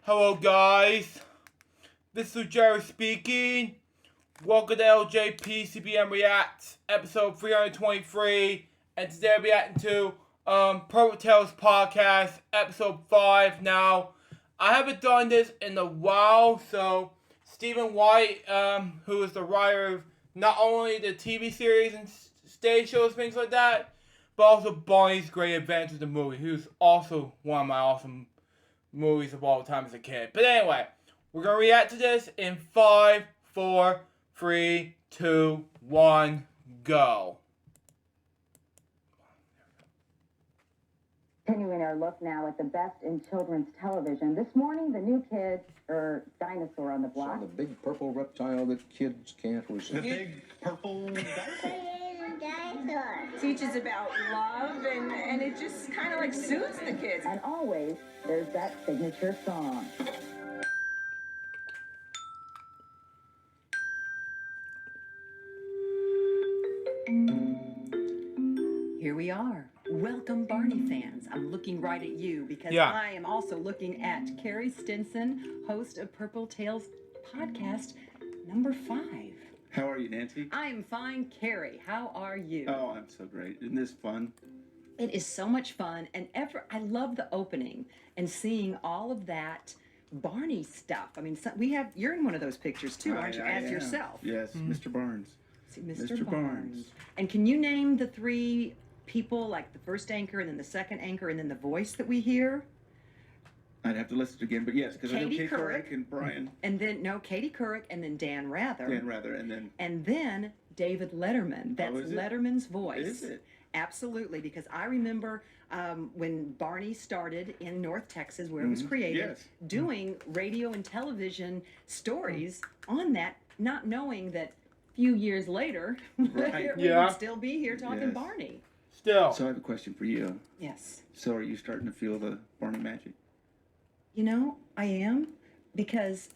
Hello guys, this is Jerry speaking. Welcome to LJPCBM Reacts, episode 323, and today I'll be reacting to Purple Tales Podcast, episode 5 now. I haven't done this in a while, so Stephen White, who is the writer of not only the TV series and stage shows, things like that, but also Barney's Great Adventures, the movie, who's also one of my awesome movies of all time as a kid. But anyway, we're gonna react to this in 5, 4, 3, 2, 1, go. Continuing our look now at the best in children's television. This morning, the new kid, or dinosaur on the block. So the big purple reptile that kids can't resist. The big purple dinosaur. Teaches about love and it just kind of like soothes the kids. And always, there's that signature song. Here we are. Welcome, Barney fans. I'm looking right at you because Yeah. I am also looking at Carrie Stinson, host of Purple Tales Podcast number 5. How are you, Nancy? I am fine, Carrie. How are you? Oh, I'm so great. Isn't this fun? It is so much fun, and I love the opening and seeing all of that Barney stuff. I mean, you're in one of those pictures too, aren't you? I As am. yourself. Yes, Mr. Barnes. See, Mr. Mr. Barnes. Barnes. And can you name the 3 people, like the first anchor and then the second anchor and then the voice that we hear? I'd have to listen to it again, but yes, because I know Katie Kate Couric. Couric and Brian. And then, Mm-hmm. Katie Couric and then Dan Rather. And then David Letterman. That's is it? Letterman's voice. Is it? Absolutely, because I remember when Barney started in North Texas, where it was created, Yes. doing radio and television stories on that, not knowing that a few years later, Right. we Yeah. would still be here talking Yes. Barney. Still. So I have a question for you. Yes. So are you starting to feel the Barney magic? You know, I am, because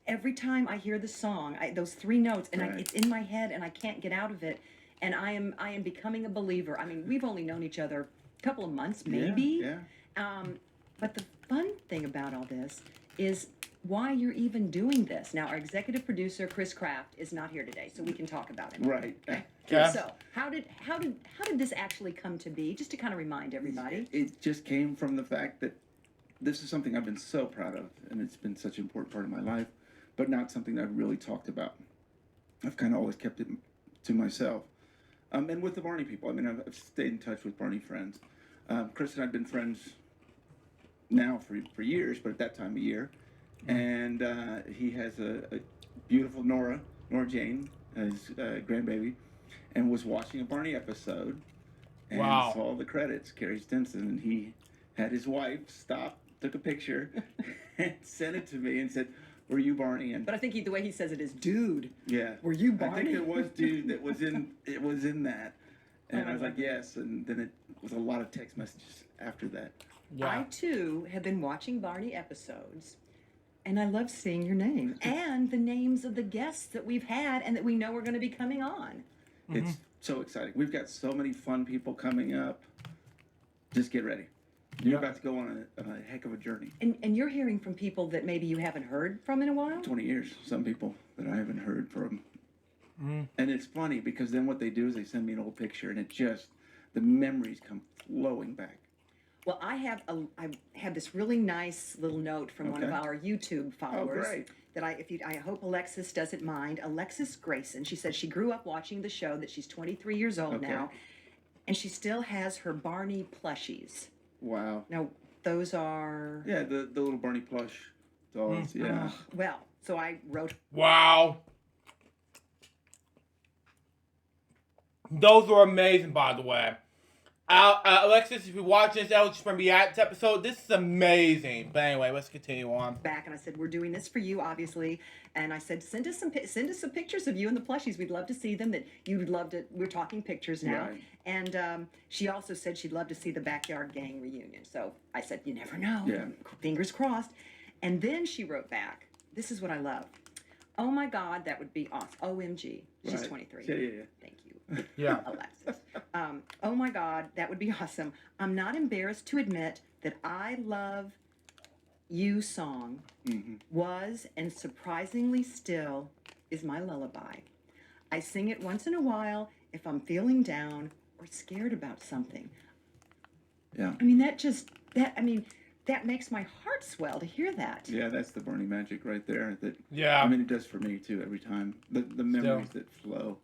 every time I hear the song, those 3 notes, and Right. it's in my head, and I can't get out of it, and I am becoming a believer. I mean, we've only known each other a couple of months, maybe. Yeah. But the fun thing about all this is why you're even doing this. Now, our executive producer, Chris Kraft, is not here today, so we can talk about him. Right. Yeah. So, how did this actually come to be? Just to kind of remind everybody. It just came from the fact that this is something I've been so proud of, and it's been such an important part of my life, but not something I've really talked about. I've kind of always kept it to myself. And with the Barney people, I mean, I've stayed in touch with Barney friends. Chris and I have been friends now for years, but at that time, a year. And he has a beautiful Nora Jane, his grandbaby, and was watching a Barney episode and Wow. saw the credits, Carrie Stinson, and he had his wife stop, took a picture, and sent it to me and said, "Were you Barney?" And But I think the way he says it is, dude. yeah, Were you I Barney? think there was dude that was in it was in that, and I was like, yes, and then it was a lot of text messages after that. Yeah. I too have been watching Barney episodes, and I love seeing your name and the names of the guests that we've had and that we know are going to be coming on. It's so exciting. We've got so many fun people coming up. Just get ready. You're about to go on a heck of a journey. And you're hearing from people that maybe you haven't heard from in a while? 20 years, some people that I haven't heard from. And it's funny because then what they do is they send me an old picture and it just, the memories come flowing back. Well, I have this really nice little note from one of Okay. our YouTube followers great. that I hope Alexis doesn't mind. Alexis Grayson. She said she grew up watching the show, that she's 23 years old Okay. now, and she still has her Barney plushies. Wow. Now, those are... Yeah, the little Barney plush dolls, yeah. Well, so I wrote... Wow. Those were amazing, by the way. Alexis, if you're watching this LJPCBM Reacts episode, this is amazing. But anyway, let's continue on. back and I said, we're doing this for you, obviously. And I said, send us some pictures of you and the plushies. We'd love to see them. That you'd love to. We're talking pictures now. Right. And she also said she'd love to see the Backyard Gang reunion. So I said, you never know. Yeah. Fingers crossed. And then she wrote back, this is what I love. Oh my God, that would be awesome. OMG. She's Right. 23. Yeah. Thank you. Yeah. Alexis. Oh my God, that would be awesome. I'm not embarrassed to admit that I love You song was and surprisingly still is my lullaby. I sing it once in a while if I'm feeling down or scared about something. Yeah. I mean, that makes my heart swell to hear that. Yeah, that's the Barney magic right there. That Yeah. I mean, it does for me too every time. The memories that flow.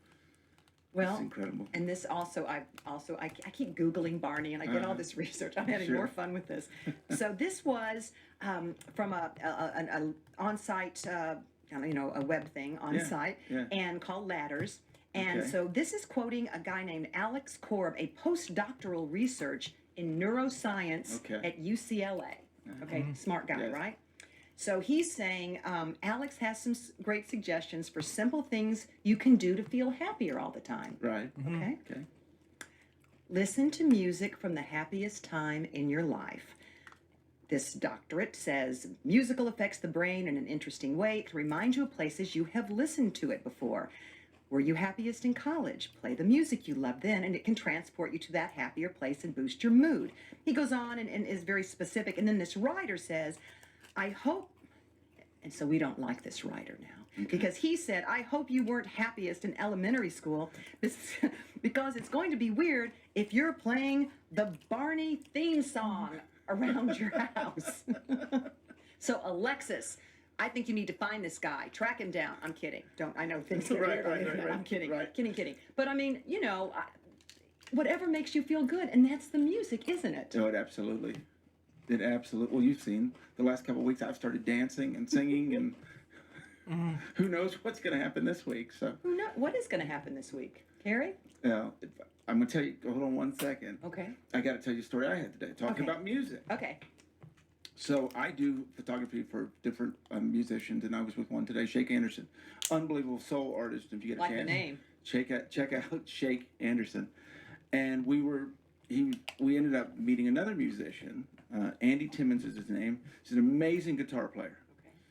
Well, it's incredible. And this also, I keep Googling Barney and I get all this research. I'm having more fun with this. So this was from an on-site, a web thing on-site, and called Ladders. And so this is quoting a guy named Alex Korb, a postdoctoral research in neuroscience at UCLA. Okay, smart guy, right? So he's saying, Alex has some great suggestions for simple things you can do to feel happier all the time. Right. Okay? Okay. Listen to music from the happiest time in your life. This doctorate says musical affects the brain in an interesting way. It reminds you of places you have listened to it before. Were you happiest in college? Play the music you loved then, and it can transport you to that happier place and boost your mood. He goes on and is very specific. And then this writer says, I hope, and so we don't like this writer now, because he said, I hope you weren't happiest in elementary school, because it's going to be weird if you're playing the Barney theme song around your house. So Alexis, I think you need to find this guy, track him down. I'm kidding. I know things get weird on the internet. I'm kidding. Kidding. But I mean, whatever makes you feel good, and that's the music, isn't it? Oh, it absolutely. Well, you've seen the last couple of weeks. I've started dancing and singing, and who knows what's going to happen this week? So Who knows what is going to happen this week, Carrie? I'm going to tell you. Hold on one second. Okay. I got to tell you a story I had today, talking about music. Okay. So I do photography for different musicians, and I was with one today, Shake Anderson, unbelievable soul artist. If you get a Like chance, the name. check out Shake Anderson, and we ended up meeting another musician. Andy Timmons is his name. He's an amazing guitar player.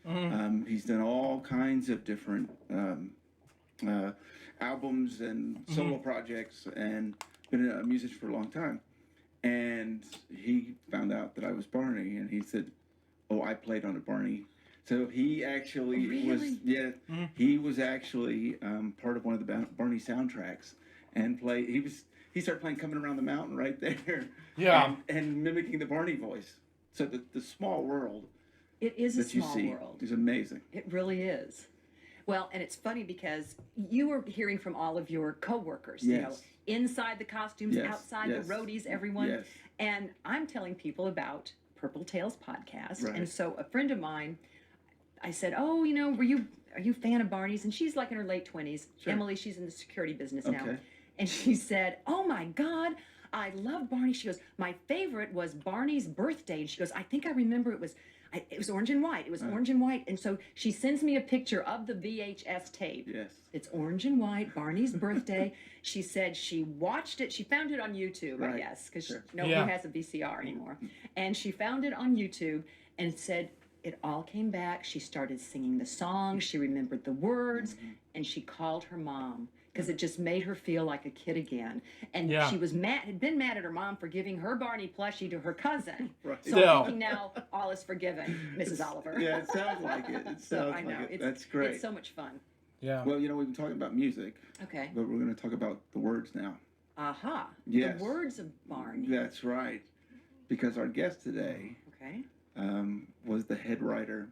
Okay. He's done all kinds of different albums and solo projects, and been a musician for a long time. And he found out that I was Barney, and he said, "Oh, I played on a Barney." So he actually was, he was actually part of one of the Barney soundtracks, and he started playing "Coming Around the Mountain" right there, and mimicking the Barney voice. So the small world, it is a that you small see world. is amazing. It really is. Well, and it's funny because you were hearing from all of your coworkers, inside the costumes, outside the roadies, everyone. Yes. And I'm telling people about Purple Tales podcast. Right. And so a friend of mine, I said, "Oh, are you a fan of Barney's?" And she's like in her late 20s. Sure. Emily, she's in the security business now. Okay. And she said, "Oh my God, I love Barney." She goes, "My favorite was Barney's birthday." And she goes, "I think I remember it was orange and white. It was orange and white." And so she sends me a picture of the VHS tape. Yes. It's orange and white, Barney's birthday. She said she watched it. She found it on YouTube, I guess, because nobody has a VCR anymore. And she found it on YouTube and said it all came back. She started singing the song. She remembered the words, and she called her mom, because it just made her feel like a kid again. And she was had been mad at her mom for giving her Barney plushie to her cousin. So I'm thinking now all is forgiven, Mrs. Oliver. Yeah, it sounds like it. It sounds I know. like it. That's great. It's so much fun. Yeah. Well, we've been talking about music. Okay. But we're going to talk about the words now. Aha. Yes. The words of Barney. That's right. Because our guest today was the head writer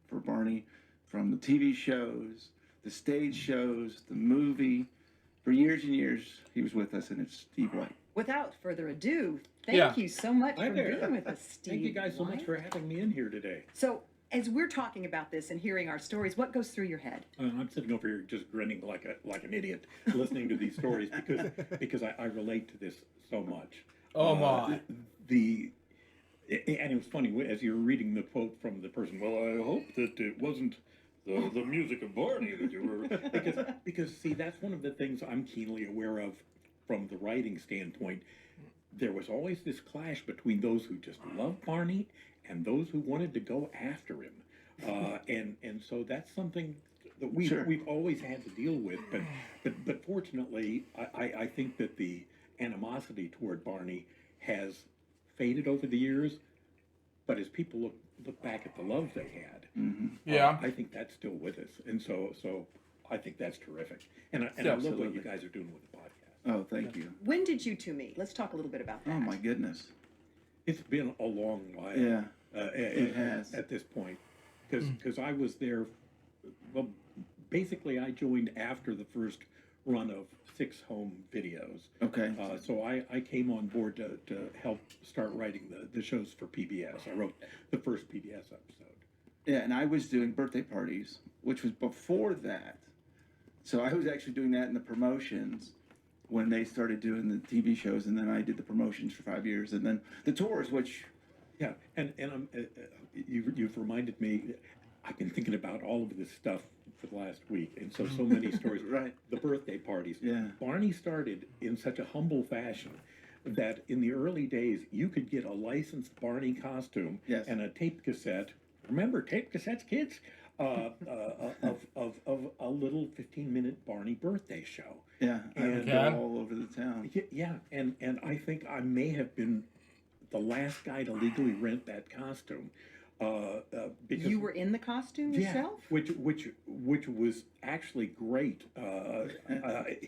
for Barney, from the TV shows, the stage shows, the movie. For years and years, he was with us, and it's Steve White. Without further ado, thank you so much Hi for there. being with us, Steve. Thank you guys so much White. for having me in here today. So, as we're talking about this and hearing our stories, what goes through your head? I'm sitting over here just grinning like an idiot, listening to these stories because I relate to this so much. Oh my! And it was funny as you were reading the quote from the person. Well, I hope that it wasn't the music of Barney that you were because see, that's one of the things I'm keenly aware of from the writing standpoint. There was always this clash between those who just loved Barney and those who wanted to go after him, and so that's something that we've always had to deal with. But fortunately, I think that the animosity toward Barney has faded over the years. But as people look back at the love they had. Yeah. I think that's still with us, and so I think that's terrific. And I love what Absolutely. you guys are doing with the podcast. Oh, thank you. When did you two meet? Let's talk a little bit about that. Oh my goodness. It's been a long while. Yeah. It has. at this point, because I was there. Well, basically, I joined after the first run of 6 home videos. Okay. So I came on board to help start writing the shows for PBS. I wrote the first PBS episode. Yeah, and I was doing birthday parties, which was before that. So I was actually doing that in the promotions when they started doing the TV shows, and then I did the promotions for 5 years, and then the tours, which. Yeah, and you've reminded me. I've been thinking about all of this stuff for the last week, and so many stories. Right. The birthday parties. Yeah. Barney started in such a humble fashion that in the early days you could get a licensed Barney costume Yes. and a tape cassette. Remember tape cassettes, kids? Of a little 15-minute Barney birthday show. Yeah, I would And, go all over the town. Yeah, and I think I may have been the last guy to legally rent that costume. Because You were in the costume yourself? which was actually great.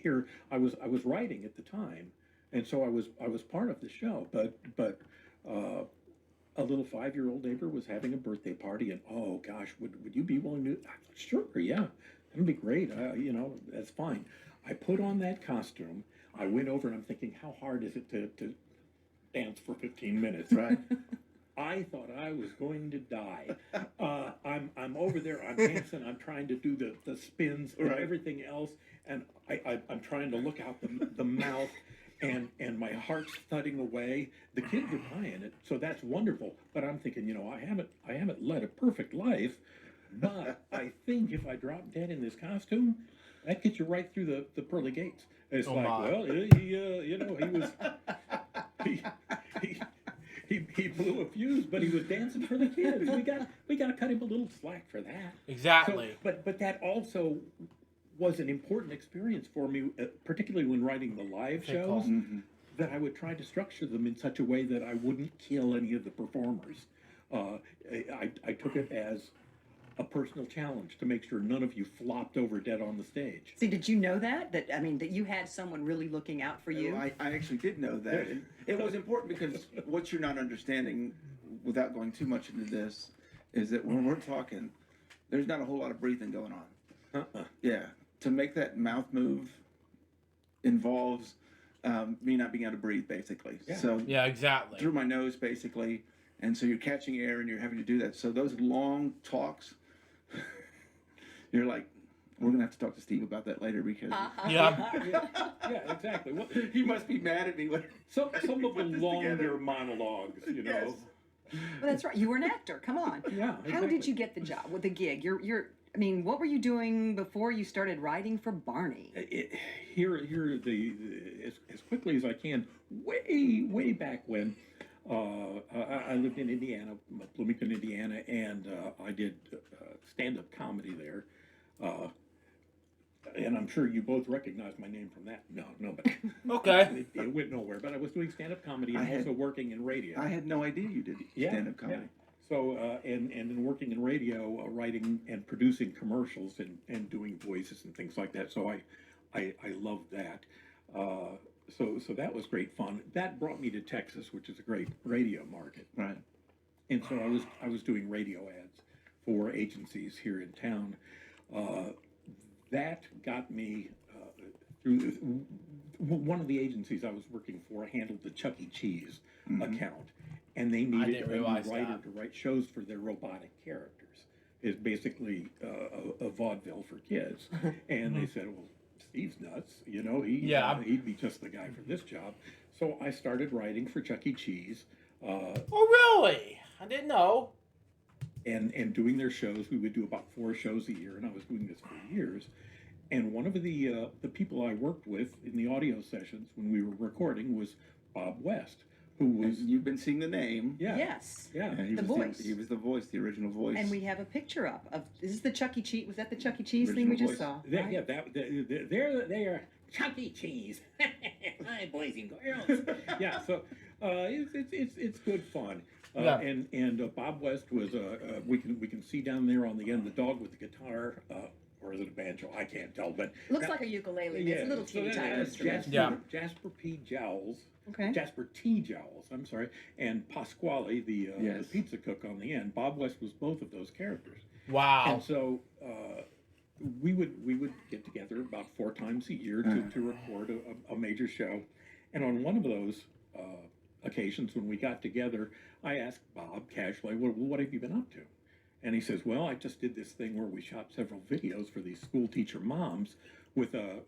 Here I was writing at the time, and so I was part of the show. But a little 5-year-old neighbor was having a birthday party, and oh gosh, would you be willing to? Sure, yeah, that'd be great. That's fine. I put on that costume. I went over, and I'm thinking, how hard is it to dance for 15 minutes? Right. I thought I was going to die. I'm over there. I'm dancing. I'm trying to do the spins and Right. everything else, and I'm trying to look out the mouth, and my heart's thudding away. The kids are buying it, so that's wonderful. But I'm thinking, I haven't led a perfect life, but I think if I drop dead in this costume, that gets you right through the pearly gates. It's Oh, like, my. well, he blew a fuse, but he was dancing for the kids. We got to cut him a little slack for that. Exactly. So, but that also was an important experience for me, particularly when writing the live shows. That I would try to structure them in such a way that I wouldn't kill any of the performers. I took it as a personal challenge to make sure none of you flopped over dead on the stage. See, did you know that you had someone really looking out for you? I actually did know that. And it was important because what you're not understanding, without going too much into this, is that when we're talking, there's not a whole lot of breathing going on. Yeah. To make that mouth move involves me not being able to breathe, basically. Yeah. So Yeah, exactly. through my nose, basically. And so you're catching air and you're having to do that. So those long talks, you're like, we're going to have to talk to Steve about that later because Yeah. Yeah, exactly. Well, he must be mad at me. some of the Put this longer together. monologues, Yes. Well, that's right. You were an actor. Come on. Yeah, How exactly. did you get the job with the gig? What were you doing before you started writing for Barney? Here as quickly as I can. Way back when I lived in Indiana, Bloomington, Indiana, and I did stand-up comedy there. And I'm sure you both recognize my name from that. No, but Okay. it went nowhere. But I was doing stand-up comedy I and had- also working in radio. I had no idea you did stand-up comedy. Yeah. So, and in working in radio, writing and producing commercials and doing voices and things like that. So I loved that. So that was great fun. That brought me to Texas, which is a great radio market. Right. And so I was doing radio ads for agencies here in town. That got me through. One of the agencies I was working for handled the Chuck E. Cheese account, and they needed didn't a new realize writer that. to write shows for their robotic characters. It's basically a vaudeville for kids, and they said, "Well, Steve's nuts, he'd be just the guy for this job." So I started writing for Chuck E. Cheese. Oh, really? I didn't know. And doing their shows. We would do about 4 shows a year, and I was doing this for years. And one of the people I worked with in the audio sessions when we were recording was Bob West, who was And you've been seeing the name. Yes. yeah. He The was voice. he was the voice, the original voice. And we have a picture up of this is the Chuck E. Cheese. Was that the Chuck E. Cheese thing we Original just voice. saw? They- right? yeah, they are Chuck E. Cheese. Hi, boys and girls. Yeah, so it's good fun. Yeah. And Bob West was we can see down there on the end the dog with the guitar, or is it a banjo? I can't tell, but Looks like a ukulele. It's a little teeny tiny instrument. Jasper P. Jowls. Okay. Jasper T. Jowls, I'm sorry, and Pasquale, the pizza cook on the end. Bob West was both of those characters. Wow. And so we would get together about 4 times a year to record a major show. And on one of those occasions when we got together, I asked Bob casually, well, what have you been up to? And he says, well, I just did this thing where we shot several videos for these school teacher moms with a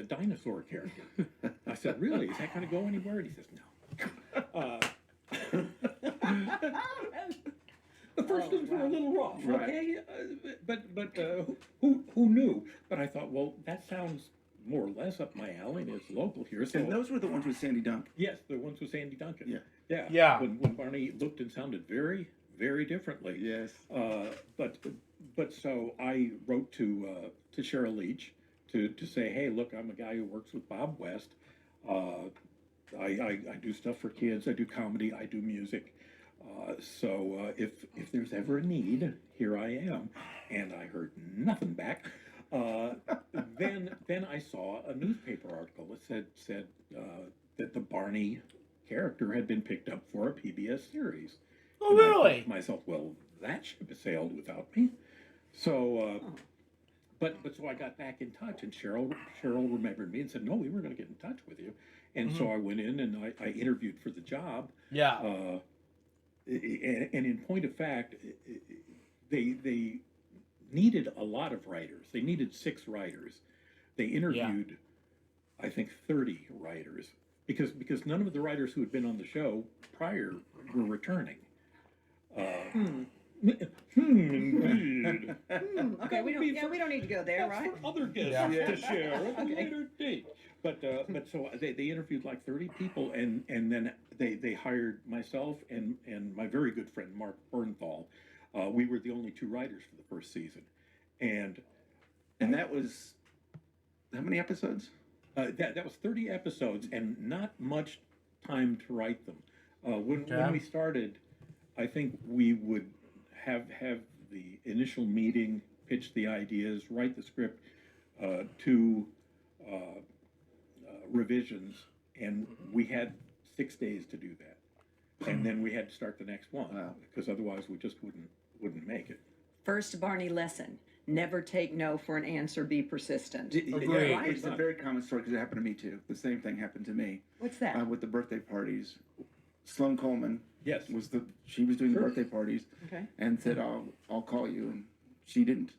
dinosaur character. I said, really? Is that going to go anywhere? And he says, no. The first ones were a little rough, okay? But who knew? But I thought, well, that sounds more or less up my alley, and it's local here. So And those were the ones with Sandy Duncan. yes, the ones with Sandy Duncan. Yeah. Yeah. When Barney looked and sounded very, very differently. Yes. But so I wrote to Cheryl Leach to say, hey, look, I'm a guy who works with Bob West. I do stuff for kids. I do comedy. I do music. So if there's ever a need, here I am. And I heard nothing back. Then I saw a newspaper article that said that the Barney character had been picked up for a PBS series. Oh, And I thought really? to myself, well, that ship has sailed without me. So, but so I got back in touch, and Cheryl remembered me and said, no, we were going to get in touch with you. And so I went in and I interviewed for the job. Yeah. And in point of fact, they needed a lot of writers. They needed 6 writers. They interviewed, I think, 30 writers because none of the writers who had been on the show prior were returning. Indeed. Okay, we don't need to go there, That's right? for other guests to share at a later date. But so they interviewed like 30 people, and then they hired myself and my very good friend Mark Bernthal. We were the only 2 writers for the first season, and that was how many episodes? that was 30 episodes and not much time to write them. When we started, I think we would have the initial meeting, pitch the ideas, write the script, 2 revisions, and we had 6 days to do that, and then we had to start the next one because otherwise we just wouldn't make it. First Barney lesson: never take no for an answer. Be persistent. Agreed. Right. It's a very common story because it happened to me too. The same thing happened to me What's that? with the birthday parties. Sloan Coleman Yes. she was doing the birthday parties Okay. and said, I'll call you, and she didn't.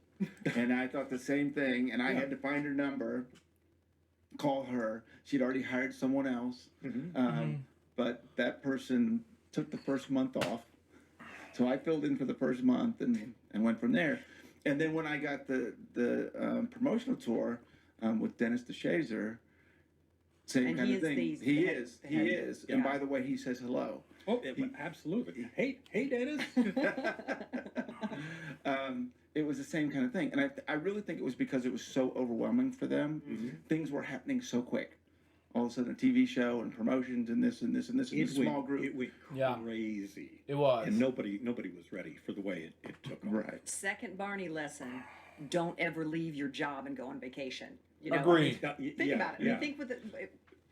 And I thought the same thing, and I had to find her number, call her. She'd already hired someone else, but that person took the first month off. So I filled in for the first month and went from there. And then when I got the promotional tour with Dennis DeShazer, same And kind he of is thing. the He head- is. the He head- is. yeah. And by the way, he says hello. Oh, absolutely. Hey, Dennis. It was the same kind of thing. And I really think it was because it was so overwhelming for them. Things were happening so quick. All of a sudden, a TV show and promotions and this and this and this and a small group. It went crazy. It was. And nobody was ready for the way it took off. Right. Second Barney lesson: don't ever leave your job and go on vacation. You know, Agreed. Think about it. I mean, think with it.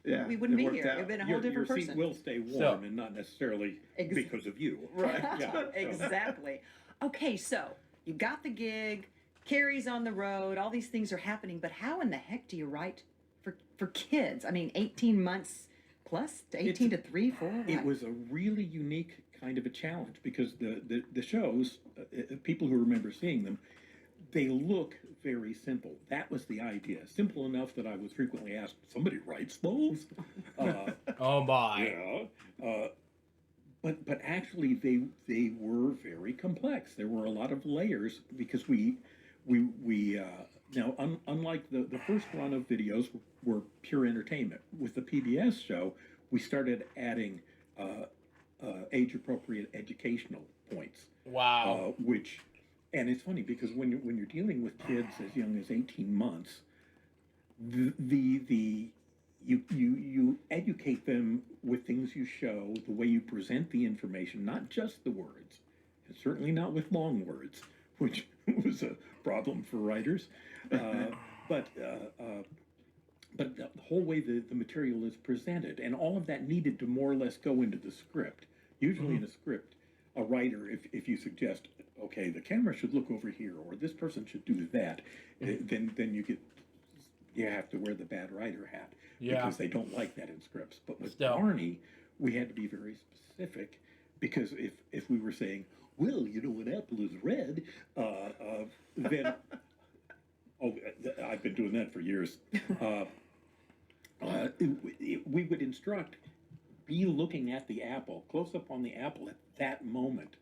Yeah. We wouldn't it be worked here. out. We'd been a whole Your different seat person. will stay warm So- and not necessarily because of you. Right. Yeah, so- Exactly. Okay, so you got the gig, Carrie's on the road, all these things are happening, but how in the heck do you write for kids? I mean, 18 months plus, 18 to 3, 4? It was a really unique kind of a challenge because the shows, people who remember seeing them, they look very simple. That was the idea. Simple enough that I was frequently asked, somebody writes those? Oh my. Yeah. But actually they were very complex. There were a lot of layers because we now unlike the first run of videos were pure entertainment. With the PBS show, we started adding age appropriate educational points. Wow. And it's funny because when you're dealing with kids as young as 18 months, the you educate them with things you show, the way you present the information, not just the words, and certainly not with long words, which was a problem for writers. But the whole way the material is presented, and all of that needed to more or less go into the script. Usually in a script, a writer, if you suggest, okay, the camera should look over here, or this person should do that, then you have to wear the bad writer hat because they don't like that in scripts. But with Barney, we had to be very specific because if we were saying, well, when apple is red, then I've been doing that for years. We would instruct, be looking at the apple, close up on the apple at that moment,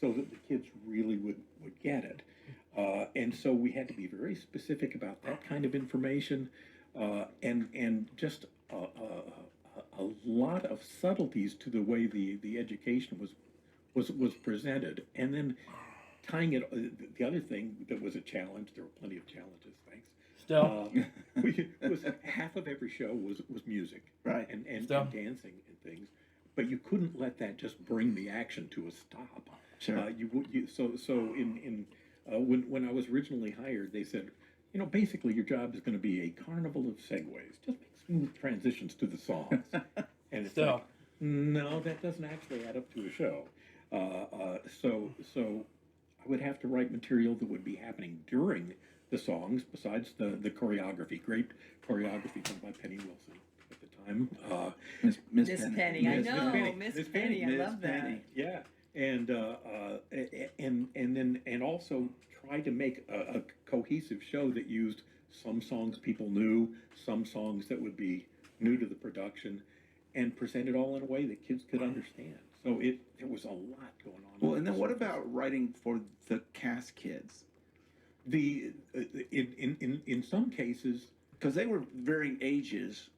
so that the kids really would get it. And so we had to be very specific about that kind of information, and just a lot of subtleties to the way the education was presented. And then tying it, the other thing that was a challenge, there were plenty of challenges, thanks. Was half of every show was music, Right. and dancing and things, but you couldn't let that just bring the action to a stop. Sure. When I was originally hired, they said, basically your job is going to be a carnival of segues. Just make smooth transitions to the songs. And it's like, no, that doesn't actually add up to a show. So I would have to write material that would be happening during the songs, besides the choreography. Great choreography done by Penny Wilson at the time. Miss Miss Penny. Penny, I know, Miss Penny, I love that. Yeah, and also try to make a cohesive show that used some songs people knew, some songs that would be new to the production, and present it all in a way that kids could understand. So there was a lot going on. Well, and then what about writing for the cast kids? In some cases, because they were varying ages.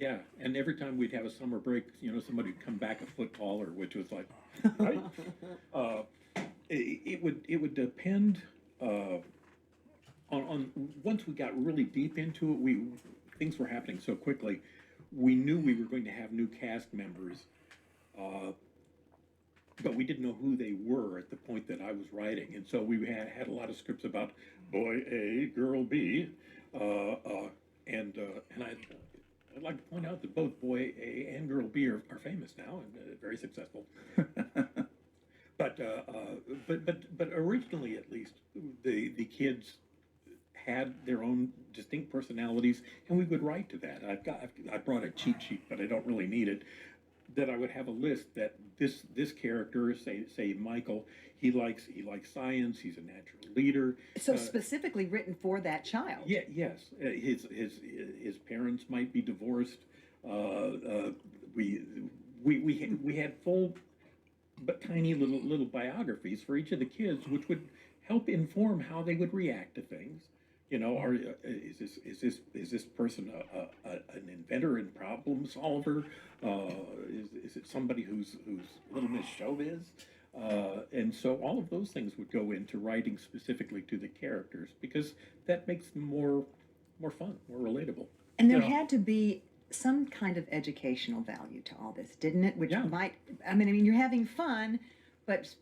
yeah, and every time we'd have a summer break, somebody would come back a foot taller, which was like, right? It would depend on once we got really deep into it. Things were happening so quickly. We knew we were going to have new cast members, but we didn't know who they were at the point that I was writing, and so we had a lot of scripts about boy A, girl B, and I'd like to point out that both boy A and girl B are famous now and very successful. But originally, at least, the kids had their own distinct personalities, and we would write to that. I brought a cheat sheet, but I don't really need it. That I would have a list that this character, say Michael, he likes science. He's a natural leader. So specifically written for that child. Yeah. Yes. His parents might be divorced. We had full but tiny little biographies for each of the kids, which would help inform how they would react to things. Is this person an inventor and problem solver? Is it somebody who's Little Miss Showbiz? And so all of those things would go into writing specifically to the characters, because that makes them more fun, more relatable. And there had to be some kind of educational value to all this, didn't it? Which might, I mean, you're having fun, but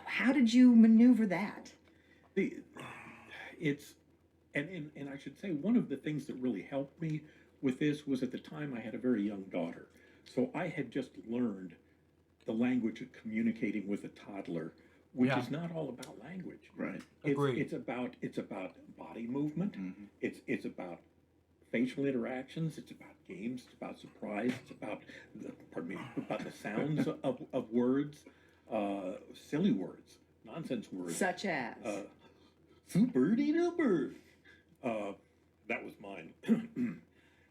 how did you maneuver that? And I should say, one of the things that really helped me with this was, at the time I had a very young daughter. So I had just learned the language of communicating with a toddler, which is not all about language. Right. It's about body movement. Mm-hmm. It's about facial interactions. It's about games. It's about surprise. It's about about the sounds of words, silly words, nonsense words. Such as? Super-de-duper. That was mine.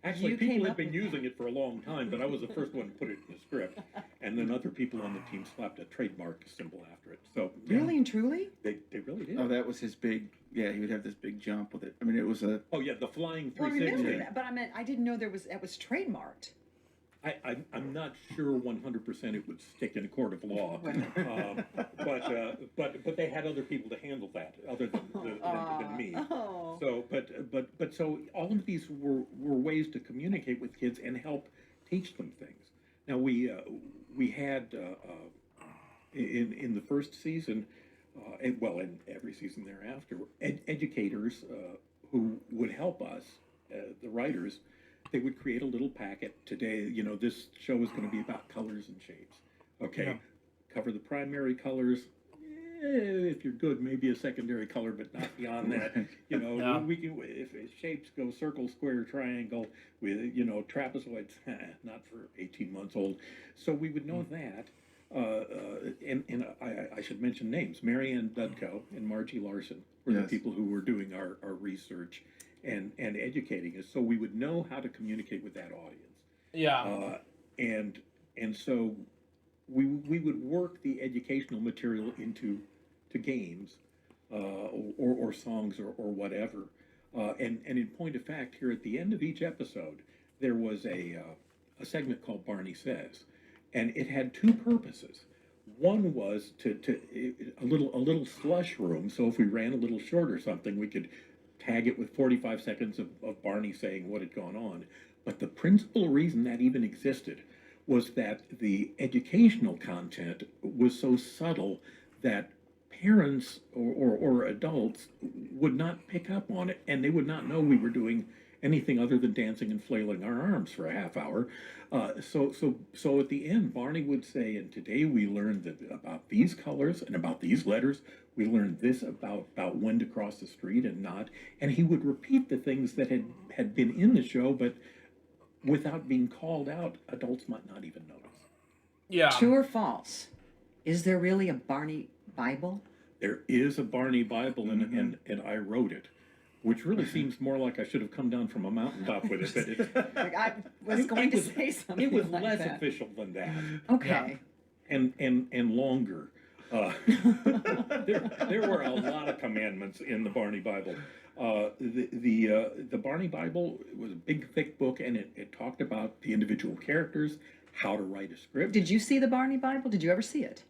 Actually, people had been using it for a long time, but I was the first one to put it in the script. And then other people on the team slapped a trademark symbol after it. So really and truly? They really did. Oh, that was his big, he would have this big jump with it. I mean, it was a... Oh, yeah, the flying 360. Well, I remember that, but I didn't know that was trademarked. I'm not sure 100% it would stick in a court of law, but they had other people to handle that other than me. Oh. So so all of these were ways to communicate with kids and help teach them things. Now we had in the first season, and well, in every season thereafter, educators who would help us, the writers. They would create a little packet. Today, this show is going to be about colors and shapes. Okay, Yeah. Cover the primary colors. If you're good, maybe a secondary color, but not beyond that. Yeah. We can if shapes go circle, square, triangle, with trapezoids. Not for 18 months old. So we would know that. And I should mention names. Marianne Dudko and Margie Larson were the Yes. people who were doing our research and educating us, so we would know how to communicate with that audience. Yeah. And so we would work the educational material into games or songs or whatever. And in point of fact, here at the end of each episode, there was a segment called Barney Says, and it had two purposes. One was to a little slush room, so if we ran a little short or something, we could tag it with 45 seconds of Barney saying what had gone on. But the principal reason that even existed was that the educational content was so subtle that parents or adults would not pick up on it, and they would not know we were doing anything other than dancing and flailing our arms for a half hour. So at the end, Barney would say, and today we learned that about these colors and about these letters. We learned this about when to cross the street and not. And he would repeat the things that had been in the show, but without being called out, adults might not even notice. Yeah. True or false? Is there really a Barney Bible? There is a Barney Bible, and I wrote it, which really seems more like I should have come down from a mountaintop with it. But it's, Like, I was going to say something. it was like less that. official than that, Okay. and longer. There were a lot of commandments in the Barney Bible. The Barney Bible was a big, thick book, and it talked about the individual characters, how to write a script. Did you see the Barney Bible? Did you ever see it?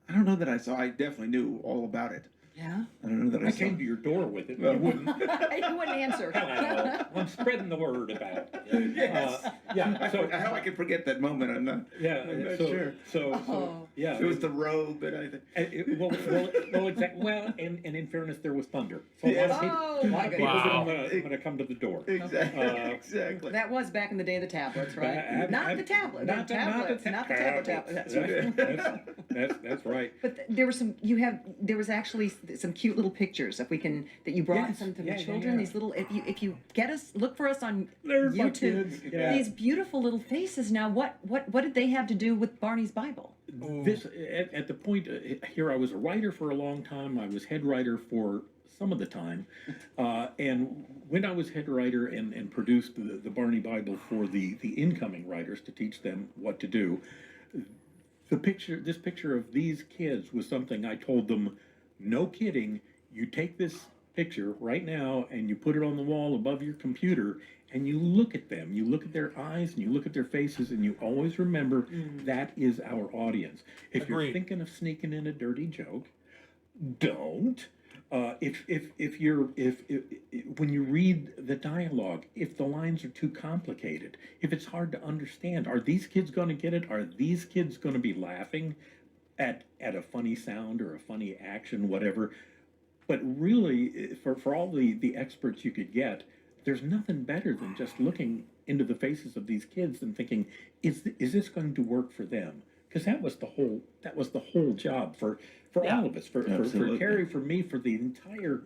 I don't know that I saw. I definitely knew all about it. Yeah. I don't know that I I saw. came to your door with it. Well. You wouldn't. You wouldn't answer. Hello. I'm spreading the word about it. Yes. Yeah. So How I could forget that moment? I'm not yeah. sure. Oh. Yeah. It was the robe and everything. Well, exactly. Well, and in fairness, there was thunder. So a lot of people, Oh, my people Wow. going to come to the door. Exactly. Uh, Exactly. That was back in the day of the tablets, right? Not the tablet. Not the tablets. Not the tablet. tablets. That's right. That's right. But there were there was actually some cute little pictures that you brought Yes. some to Yeah, the yeah, children. yeah. These little, if you look for us on There's my YouTube. kids. Yeah. These beautiful little faces. Now, what did they have to do with Barney's Bible? This at the point here, I was a writer for a long time. I was head writer for some of the time, and when I was head writer and produced the Barney Bible for the incoming writers to teach them what to do, this picture of these kids was something I told them. No kidding. You take this picture right now and you put it on the wall above your computer and you look at them. You look at their eyes and you look at their faces and you always remember that is our audience. If you're Agreed. thinking of sneaking in a dirty joke, don't. If when you read the dialogue, if the lines are too complicated, if it's hard to understand, are these kids going to get it? Are these kids going to be laughing at a funny sound or a funny action, whatever? But really, for all the experts you could get, there's nothing better than just looking into the faces of these kids and thinking, is this going to work for them? Because that was the whole job for all of us, for Carrie, for me, for the entire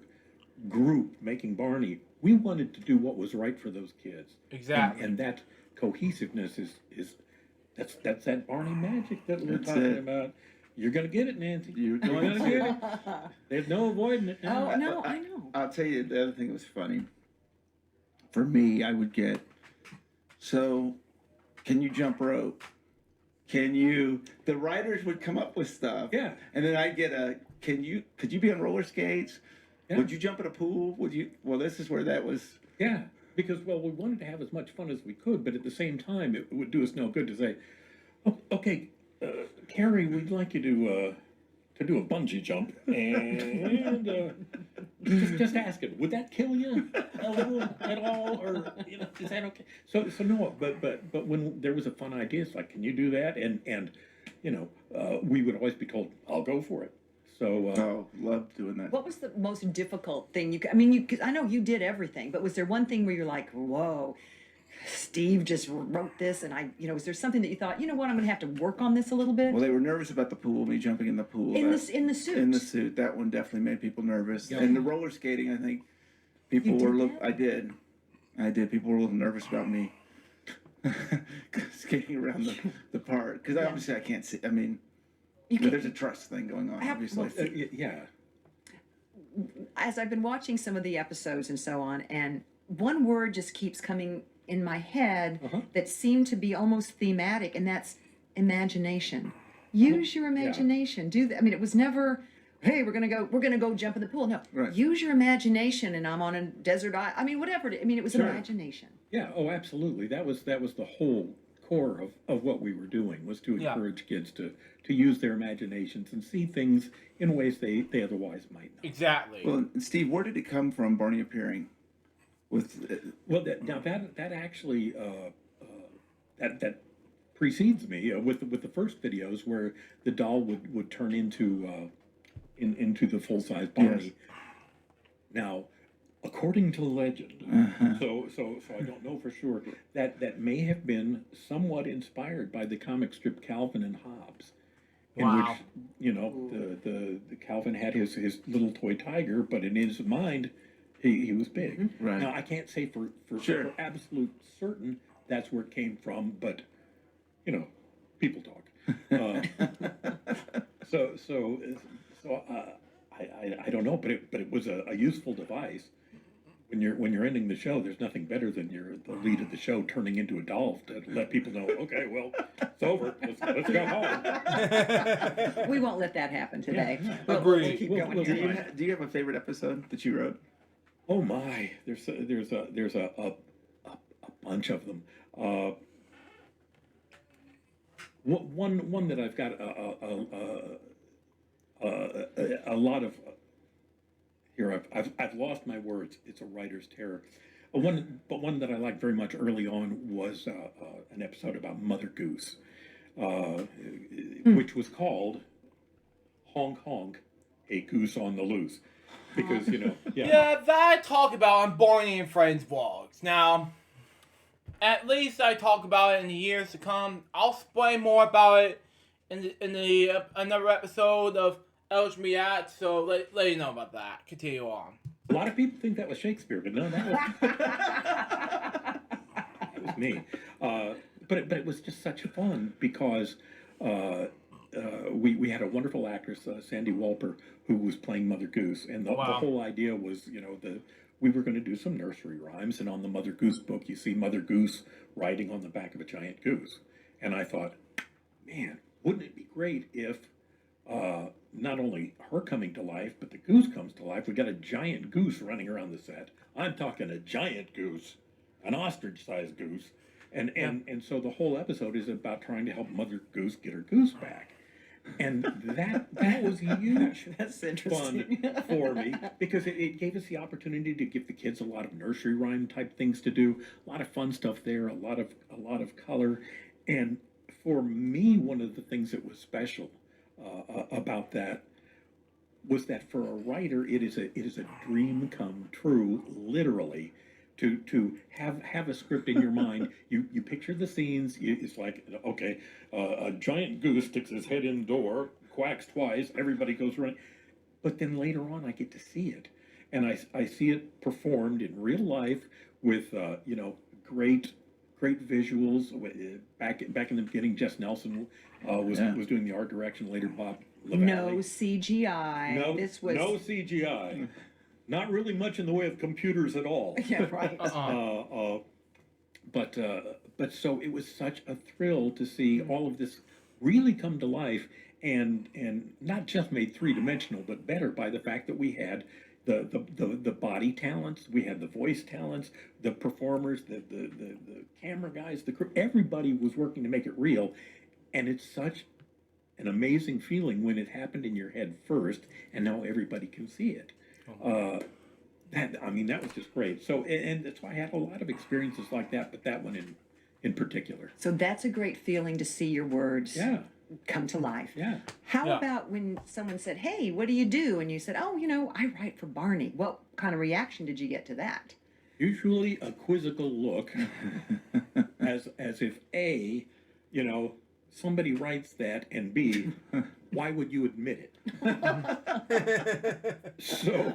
group making Barney. We wanted to do what was right for those kids. Exactly. And that cohesiveness is that's that Barney magic that we're That's talking it. about. You're gonna get it, Nancy. You're You're going gonna get it. There's no avoiding it now. Oh no, I know. I'll tell you the other thing that was funny. For me, I would get, so can you jump rope? The writers would come up with stuff. Yeah. And then I'd get could you be on roller skates? Yeah. Would you jump in a pool? Well, this is where that was. Yeah. because, well, we wanted to have as much fun as we could, but at the same time, it would do us no good to say, "Oh, okay, Carrie, we'd like you to do a bungee jump, and just ask it, would that kill you a little at all, or is that okay?" So no, but when there was a fun idea, it's like, can you do that? And we would always be told, "I'll go for it." So love doing that. What was the most difficult thing I mean, 'cause I know you did everything, but was there one thing where you're like, whoa, Steve just wrote this, and was there something that you thought, you know what, I'm going to have to work on this a little bit? Well, they were nervous about the pool, me jumping in the pool. In the suit. In the suit, that one definitely made people nervous. Yeah. And the roller skating, I think people You did were. that? I did. People were a little nervous about me skating around the park because obviously I can't see. I mean, You can't- there's a trust thing going on. Obviously, yeah. As I've been watching some of the episodes and so on, and one word just keeps coming in my head that seemed to be almost thematic, and that's imagination. Use your imagination. Do that. I mean, it was never, hey, we're gonna go jump in the pool. No, Right. use your imagination. And I'm on a desert island. I mean, whatever. I mean, it was Sure. imagination. Yeah, oh, absolutely. That was the whole core of what we were doing, was to encourage kids to use their imaginations and see things in ways they otherwise might not. Exactly. well, and Steve, where did it come from? Barney appearing with. Well, that actually that precedes me with the first videos where the doll would turn into the full size Barney. Yes. Now, according to legend, so I don't know for sure, that may have been somewhat inspired by the comic strip Calvin and Hobbes, in Wow. which the Calvin had his little toy tiger, but in his mind he was big. Right. Now I can't say for Sure. for absolute certain that's where it came from, but people talk. I don't know, but it was a useful device. When you're ending the show, there's nothing better than the lead of the show turning into a doll to let people know, okay, well, it's over. Let's go home. We won't let that happen today. Agreed. We'll keep We'll- going. we'll Do here. you, do you have a favorite episode that you wrote? Oh my, there's a bunch of them. One that I've got a lot of. Here, I've lost my words. It's a writer's terror. One that I liked very much early on was an episode about Mother Goose, which was called "Honk Honk, a Goose on the Loose," because Yeah, that I talk about on Barney and Friends vlogs. Now, at least I talk about it in the years to come. I'll explain more about it in the another episode of LJPCBM, so let you know about that. Continue on. A lot of people think that was Shakespeare, but no, that was me. But it was just such fun because we had a wonderful actress, Sandy Walper, who was playing Mother Goose, and the whole idea was, we were going to do some nursery rhymes, and on the Mother Goose book, you see Mother Goose riding on the back of a giant goose, and I thought, man, wouldn't it be great if not only her coming to life, but the goose comes to life. We got a giant goose running around the set. I'm talking a giant goose, an ostrich-sized goose, and so the whole episode is about trying to help Mother Goose get her goose back, and that was huge. That's Fun interesting. for me because it gave us the opportunity to give the kids a lot of nursery rhyme type things to do, a lot of fun stuff there, a lot of color, and for me, one of the things that was special about that was that for a writer, it is a dream come true, literally, to have a script in your mind. You picture the scenes. It's like, okay, a giant goose sticks his head in the door, quacks twice, everybody goes running. But then later on, I get to see it, and I see it performed in real life with great visuals. Back in the beginning, Jess Nelson was doing the art direction. Later, Bob Lavalley. No CGI. No, This was no CGI. Not really much in the way of computers at all. Yeah, right. But so it was such a thrill to see all of this really come to life, and not just made three-dimensional, but better by the fact that we had the body talents, we had the voice talents, the performers, the camera guys, the crew, everybody was working to make it real. And it's such an amazing feeling when it happened in your head first, and now everybody can see it. That was just great. So, and that's why I had a lot of experiences like that, but that one in particular. So that's a great feeling to see your words Yeah. come to life. Yeah. How Yeah. about when someone said, "Hey, what do you do?" And you said, "Oh, I write for Barney." What kind of reaction did you get to that? Usually a quizzical look, as if A, somebody writes that, and B, why would you admit it? So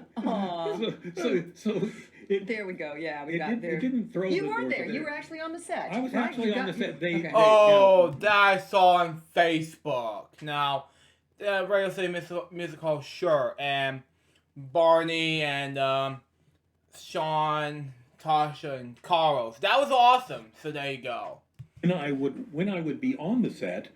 it There we go. Yeah, we got there. it didn't throw. You the were door there. to You were actually on the set. I was right? actually You on got- the set. okay. Oh, that I saw on Facebook. Now, the Radio City Musical, sure, and Barney and Sean, Tasha, and Carlos. That was awesome. So there you go. when I would be on the set,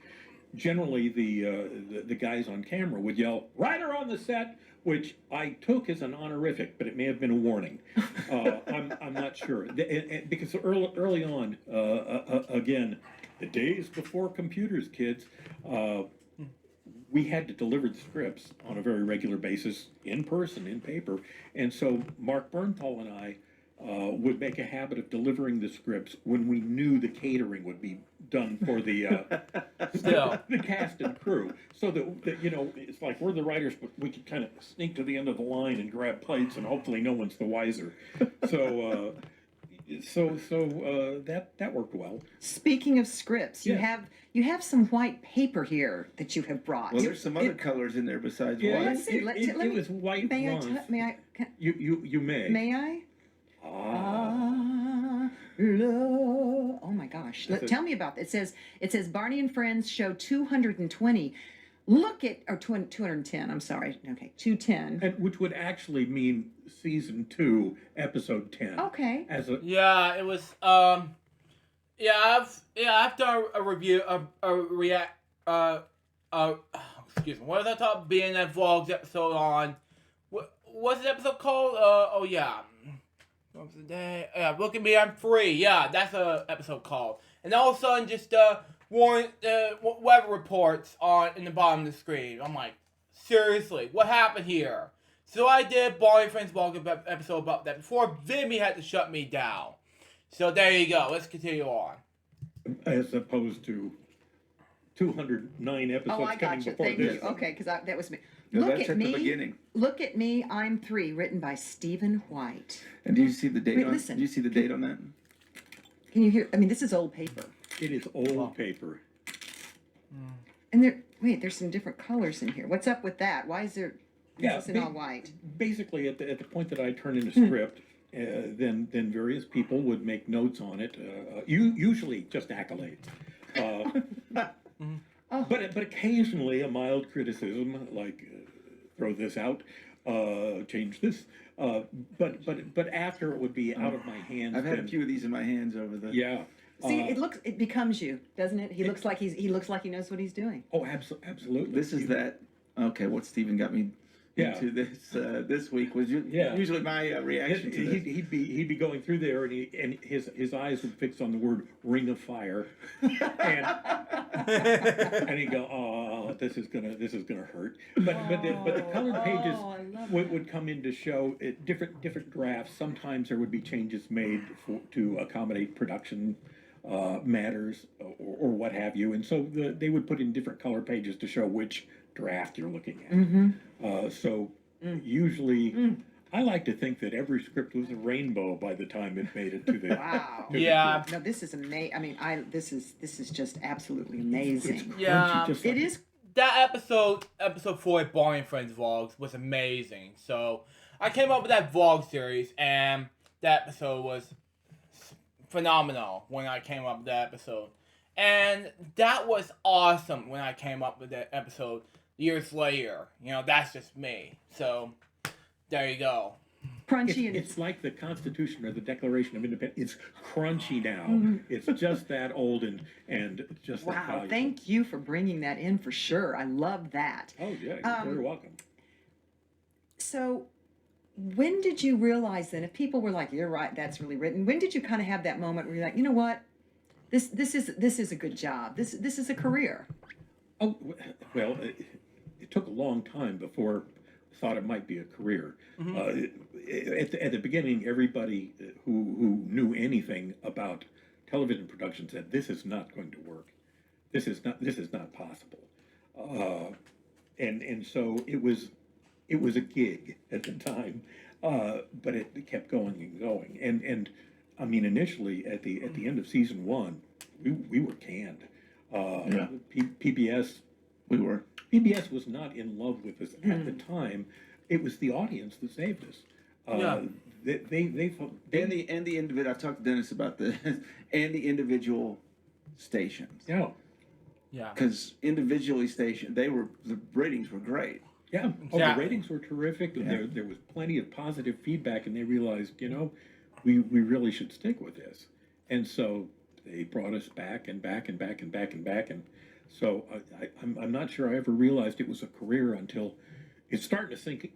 generally the guys on camera would yell, "Writer on the set," which I took as an honorific, but it may have been a warning. I'm not sure. Because early on, again, the days before computers, kids, we had to deliver the scripts on a very regular basis, in person, in paper. And so Mark Bernthal and I would make a habit of delivering the scripts when we knew the catering would be done for the the cast and crew, so that it's like we're the writers, but we could kind of sneak to the end of the line and grab plates, and hopefully no one's the wiser. So that worked well. Speaking of scripts, Yeah. you have some white paper here that you have brought. Well, there's some other colors in there besides Yeah, white. Let's see, let it me- was white May I? once. May I? You may. May I? Oh my gosh! Tell me about it. It says Barney and Friends show 220. Look at 210. I'm sorry. Okay, 210. And which would actually mean season 2, episode 10. Okay. As a Yeah, it was. I've done a review, excuse me. What was I talking? Being that vlogs episode on. What's the episode called? Oh yeah. What was the day? Yeah, look at me, I'm free. Yeah, that's a episode called. And all of a sudden, just weather reports in the bottom of the screen. I'm like, seriously, what happened here? So I did Barney Friends vlog episode about that before Vimmy had to shut me down. So there you go. Let's continue on. as opposed to 209 episodes Oh, I coming got you. before Thank this. you. Okay, because that was me. No, Look that's at at the me. beginning. Look at me. I'm 3. Written by Stephen White. And do you see the date Wait, on? listen. Do you see the date on that? Can you hear? I mean, this is old paper. It is old paper. And there's some different colors in here. What's up with that? Why is there? Yeah, Is it all white? Basically, at the point that I turn in a script, then various people would make notes on it. Usually just accolades. But occasionally a mild criticism, like throw this out, change this. But after it would be out of my hands. I've had a then- few of these in my hands over the. Yeah. See, it becomes you, doesn't it? He looks like he knows what he's doing. Oh, absolutely. This is that. Okay, what Stephen got me Yeah. into this week was Yeah. usually my reaction to this. He'd be going through there, and his eyes would fix on the word "ring of fire," and he'd go, "Oh, this is gonna hurt." But the colored pages Oh, I love would come in to show different drafts. Sometimes there would be changes made to accommodate production matters or what have you, and so they would put in different color pages to show which draft you're looking at. Usually, I like to think that every script was a rainbow by the time it made it to the. Wow. to the Yeah. press. No, this is amazing. I mean, this is just absolutely amazing. Yeah. Just It like- is. That episode 4 of Barney and Friends vlogs was amazing. So I came up with that vlog series, and that episode was phenomenal when I came up with that episode. And that was awesome when I came up with that episode years later. That's just me. So there you go. Crunchy and It's like the Constitution or the Declaration of Independence. It's crunchy now. It's just that old and just that wow. valuable. Thank you for bringing that in for sure. I love that. Oh yeah, you're very welcome. So, When did you realize then, if people were like, "You're right, that's really written," when did you kind of have that moment where you're like, "You know what? This is a good job. This is a career." Oh, well, it took a long time before I thought it might be a career. At the beginning, everybody who knew anything about television production said, "This is not going to work. This is not possible." And so it was a gig at the time, but it kept going and going. And I mean, initially at the end of season one, we were canned. Yeah. PBS We were. PBS was not in love with us at the time. It was the audience that saved us. Yeah. They felt And the individual. I've talked to Dennis about this, and the individual stations. yeah. Yeah. Because individually stationed, the ratings were great. Yeah, the Exactly. ratings were terrific, and Yeah. there was plenty of positive feedback, and they realized, we really should stick with this. And so they brought us back and back and back and back and back. And so I'm not sure I ever realized it was a career until it's starting to sink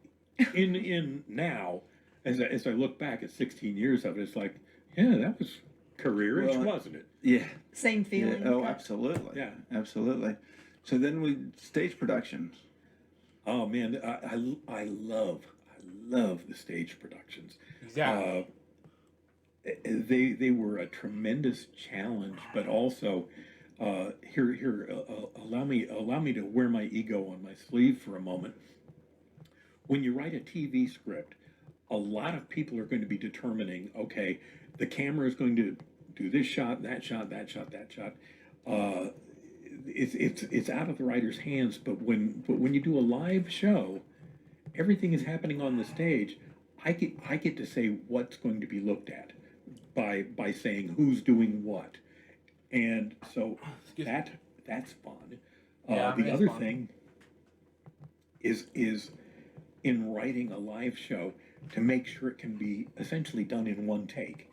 in now. As I look back at 16 years of it, it's like, yeah, that was career-ish, Well, wasn't it? Yeah. Same feeling. Oh, absolutely. Yeah. Absolutely. So then stage productions. Oh man, I love the stage productions. Exactly. They were a tremendous challenge, but also allow me to wear my ego on my sleeve for a moment. When you write a TV script, a lot of people are going to be determining, okay, the camera is going to do this shot, that shot, that shot, that shot. It's out of the writer's hands, but when you do a live show, everything is happening on the stage. I get to say what's going to be looked at by saying who's doing what, and so that's fun. Yeah, the it's other fun. thing is in writing a live show to make sure it can be essentially done in one take.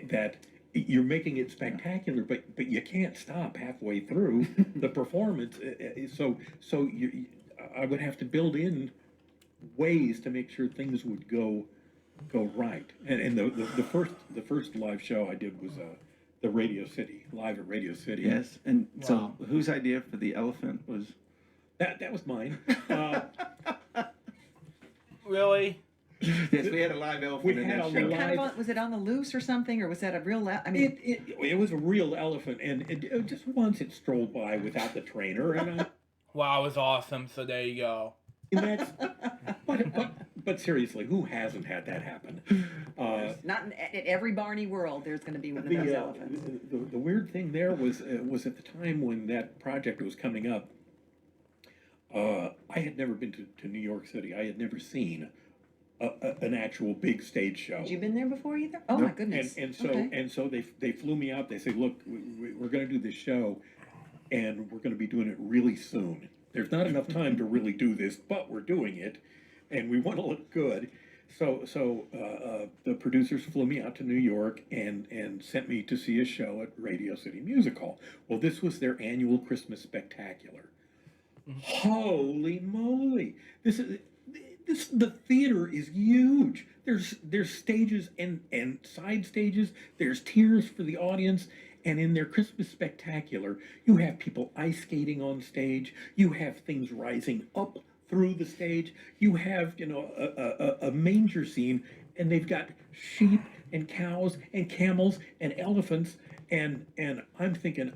That you're making it spectacular, but you can't stop halfway through the performance. So I would have to build in ways to make sure things would go right. And the first live show I did was the Radio City, live at Radio City. Yes. And Wow. so whose idea for the elephant was? That was mine. Really? Yes, we had a live elephant We in had that a show. live- Was it on the loose or something, or was that a real? I mean, It was a real elephant, and just once it strolled by without the trainer, and Wow, it was awesome. So there you go. that's. But seriously, who hasn't had that happen? not in every Barney world. There's going to be one of those elephants. The weird thing there was at the time when that project was coming up. I had never been to New York City. I had never seen an actual big stage show. Had you been there before either? Oh my goodness. And so Okay. they flew me out. They said, "Look, we're going to do this show, and we're going to be doing it really soon. There's not enough time to really do this, but we're doing it, and we want to look good." So the producers flew me out to New York and sent me to see a show at Radio City Music Hall. Well, this was their annual Christmas spectacular. Holy moly! The theater is huge. There's stages and side stages. There's tiers for the audience, and in their Christmas spectacular, you have people ice skating on stage. You have things rising up through the stage. You have a manger scene, and they've got sheep and cows and camels and elephants, and I'm thinking,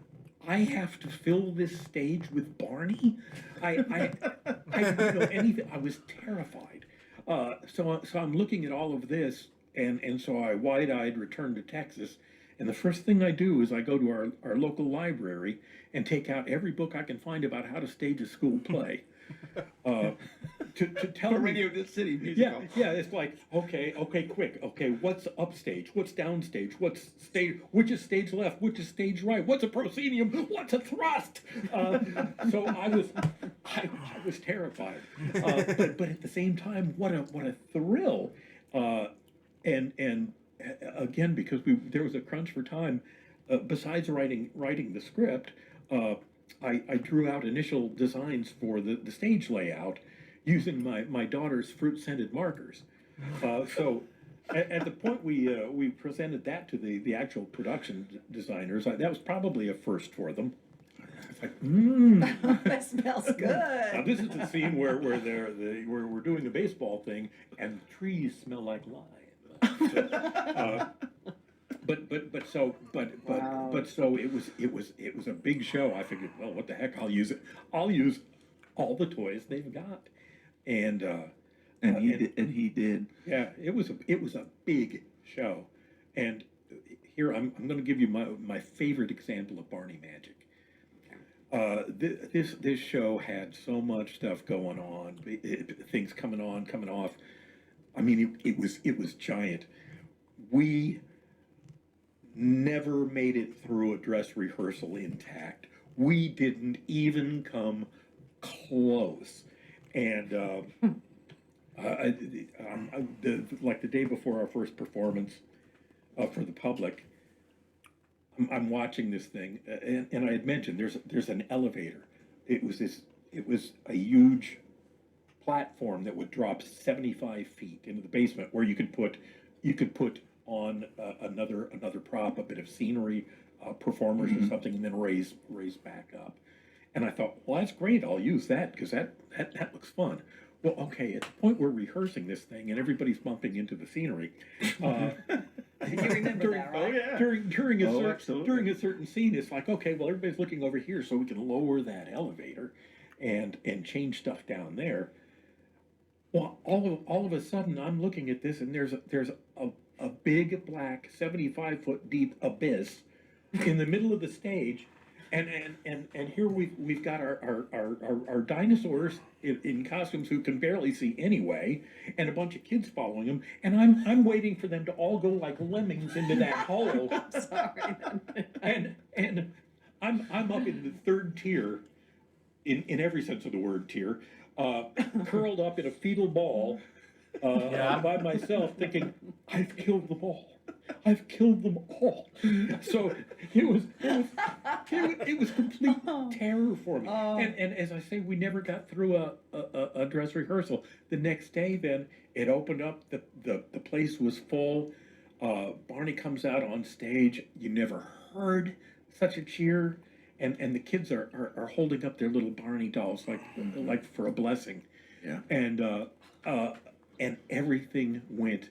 I have to fill this stage with Barney. I didn't know anything. I was terrified. So I'm looking at all of this, and so I wide-eyed return to Texas, and the first thing I do is I go to our local library and take out every book I can find about how to stage a school play. To tell For me, Radio City Musical. yeah, it's like, okay, quick, okay, what's upstage, what's downstage, what's stage, which is stage left, which is stage right, what's a proscenium, what's a thrust? So I was terrified, but at the same time, what a thrill, and again, because there was a crunch for time. Besides writing the script, I drew out initial designs for the stage layout using my daughter's fruit-scented markers. So at the point we presented that to the actual production designers, that was probably a first for them. It's like, That smells Now good. this is the scene where we're doing a baseball thing and the trees smell like lime. So it was a big show. I figured, well, what the heck? I'll use it. I'll use all the toys they've got, and he did. yeah, it was a big show, and here I'm going to give you my favorite example of Barney magic. This show had so much stuff going on, things coming on, coming off. I mean, it was giant. We never made it through a dress rehearsal intact. We didn't even come close. And like the day before our first performance for the public, I'm watching this thing, and I had mentioned there's an elevator. It was a huge platform that would drop 75 feet into the basement, where you could put on another prop, a bit of scenery, performers or something, and then raise back up. And I thought, well, that's great. I'll use that because that looks fun. Well, okay, at the point we're rehearsing this thing and everybody's bumping into the scenery. You remember that, right? Oh yeah. During Absolutely. a certain scene, it's like, okay, well, everybody's looking over here, so we can lower that elevator, and change stuff down there. Well, all of a sudden, I'm looking at this, and there's a big black 75-foot deep abyss in the middle of the stage, and here we've got our dinosaurs in costumes who can barely see anyway, and a bunch of kids following them, and I'm waiting for them to all go like lemmings into that hole. Sorry. and I'm up in the third tier, in every sense of the word tier, curled up in a fetal ball, by myself, thinking, I've killed them all. I've killed them all. So it was complete terror for me. And as I say, we never got through a dress rehearsal. The next day, then it opened up. The place was full. Barney comes out on stage. You never heard such a cheer. And the kids are holding up their little Barney dolls like for a blessing. Yeah. And everything went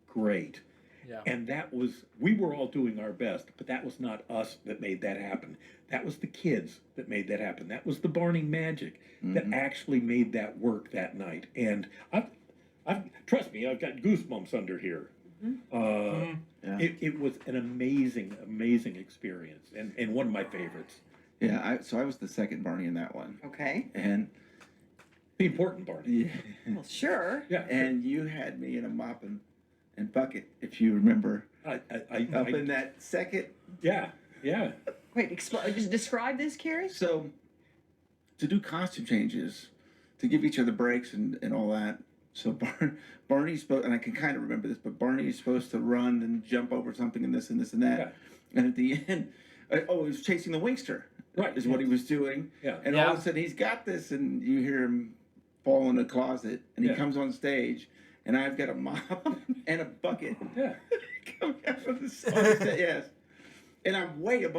great. Yeah. And we were all doing our best, but that was not us that made that happen. That was the kids that made that happen. That was the Barney magic that actually made that work that night. And trust me, I've got goosebumps under here. Yeah. It was an amazing experience, and one of my favorites. Yeah, so I was the second Barney in that one. Okay. And The important Barney. yeah, Well, sure. Yeah. and you had me in a mop and bucket, if you remember, up in that second. Yeah. Wait, just describe this, Carrie. So, to do costume changes, to give each other breaks and all that. So Barney's supposed, and I can kind of remember this, but Barney is supposed to run and jump over something and this and this and that. Yeah. And at the end, he was chasing the Wingster. Right. Is what he was doing. Yeah. And all of a sudden he's got this, and you hear him fall in a closet, and he Yeah. comes on stage, and I've got a mop and a bucket. Yeah. Coming out of the stage. Yes. And I'm way up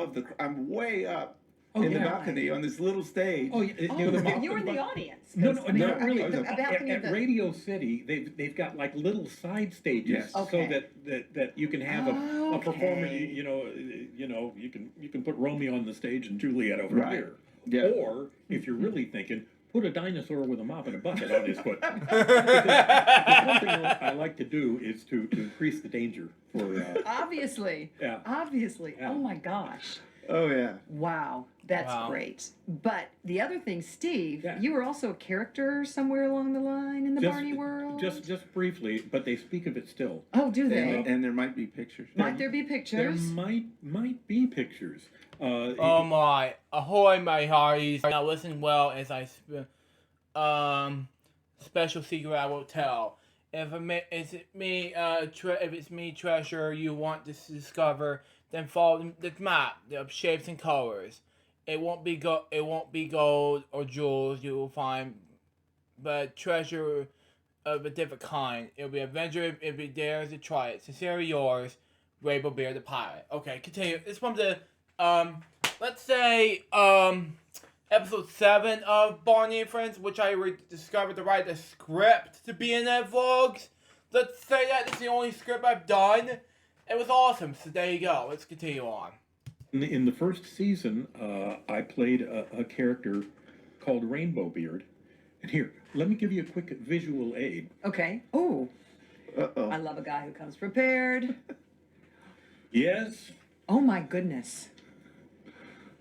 in the balcony on this little stage. Oh, yeah. You were in the audience. No, really. The balcony At of the- Radio City, they've got like little side stages, Yes. Okay. so that you can have a performer. Okay. You can put Romeo on the stage and Juliet over Right. here. Yeah. Or if you're really thinking, put a dinosaur with a mop and a bucket on his foot. Because one thing I like to do is to increase the danger for. Obviously. Yeah. Obviously. Yeah. Oh my gosh. Oh yeah. Wow. That's Wow. great. But the other thing, Steve, Yeah. you were also a character somewhere along the line in the Barney world. Just briefly, but they speak of it still. Oh, do they? And there might be pictures. Might there be There pictures? might be pictures. Oh my! Ahoy, my hearties! Now listen well as I special secret I will tell. If it's me, treasure you want to discover, then follow the map, the shapes and colors. It won't be gold or jewels you will find, but treasure of a different kind. It'll be adventure if it dares to try it. Sincerely yours, Rainbow Beard the Pirate. Okay, continue. It's from the let's say episode 7 of Barney and Friends, which I discovered to write the script to be in that vlogs. Let's say that it's the only script I've done. It was awesome, so there you go. Let's continue on. In the first season, I played a character called Rainbow Beard. And here, let me give you a quick visual aid. Okay. Oh, Uh-oh. I love a guy who comes prepared. Yes, Oh my goodness.